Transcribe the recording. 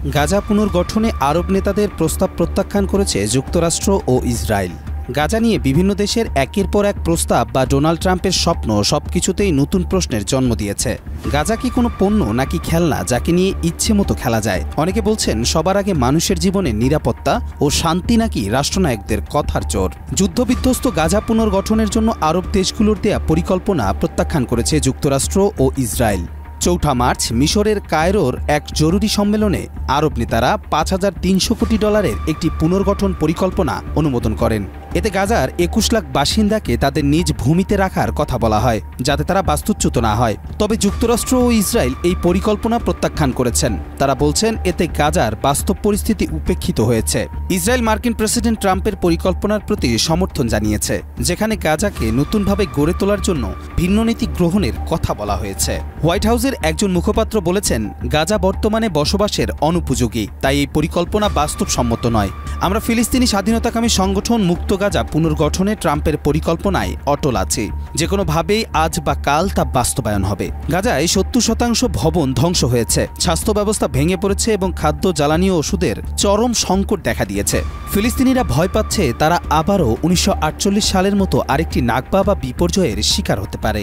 গাজা পুনর্গঠনে আরব নেতাদের প্রস্তাব প্রত্যাখ্যান করেছে যুক্তরাষ্ট্র ও ইসরায়েল। গাজা নিয়ে বিভিন্ন দেশের একের পর এক প্রস্তাব বা ডোনাল্ড ট্রাম্পের স্বপ্ন সবকিছুতেই নতুন প্রশ্নের জন্ম দিয়েছে। গাজা কি কোনো পণ্য নাকি খেলনা যাকে নিয়ে ইচ্ছে মতো খেলা যায়? অনেকে বলছেন সবার আগে মানুষের জীবনের নিরাপত্তা ও শান্তি নাকি রাষ্ট্রনায়কদের কথার জোর। যুদ্ধবিধ্বস্ত গাজা পুনর্গঠনের জন্য আরব দেশগুলোর দেয়া পরিকল্পনা প্রত্যাখ্যান করেছে যুক্তরাষ্ট্র ও ইসরায়েল। ৪ মার্চ মিশরের কায়রোর এক জরুরি সম্মেলনে আরব নেতারা $৫,৩০০ কোটি একটি পুনর্গঠন পরিকল্পনা অনুমোদন করেন। এতে গাজার ২১ লাখ বাসিন্দাকে তাদের নিজ ভূমিতে রাখার কথা বলা হয়, যাতে তারা বাস্তুচ্যুত না হয়। তবে যুক্তরাষ্ট্র ও ইসরায়েল এই পরিকল্পনা প্রত্যাখ্যান করেছেন। তারা বলছেন এতে গাজার বাস্তব পরিস্থিতি উপেক্ষিত হয়েছে। ইসরায়েল মার্কিন প্রেসিডেন্ট ট্রাম্পের পরিকল্পনার প্রতি সমর্থন জানিয়েছে, যেখানে গাজাকে নতুনভাবে গড়ে তোলার জন্য ভিন্ন নীতি গ্রহণের কথা বলা হয়েছে। হোয়াইট হাউসের একজন মুখপাত্র বলেছেন, গাজা বর্তমানে বসবাসের অনুপযোগী, তাই এই পরিকল্পনা বাস্তবসম্মত নয়। আমরা ফিলিস্তিনি স্বাধীনতাকামী সংগঠন মুক্ত গাজা পুনর্গঠনে ট্রাম্পের পরিকল্পনায় অটল আছে। যে কোনোভাবেই আজ বা কাল তা বাস্তবায়ন হবে। গাজায় ৭০% ভবন ধ্বংস হয়েছে, স্বাস্থ্য ব্যবস্থা ভেঙে পড়েছে এবং খাদ্য, জ্বালানি ও ওষুধের চরম সংকট দেখা দিয়েছে। ফিলিস্তিনিরা ভয় পাচ্ছে তারা আবারও ১৯৪৮ সালের মতো আরেকটি নাকবা বা বিপর্যয়ের শিকার হতে পারে।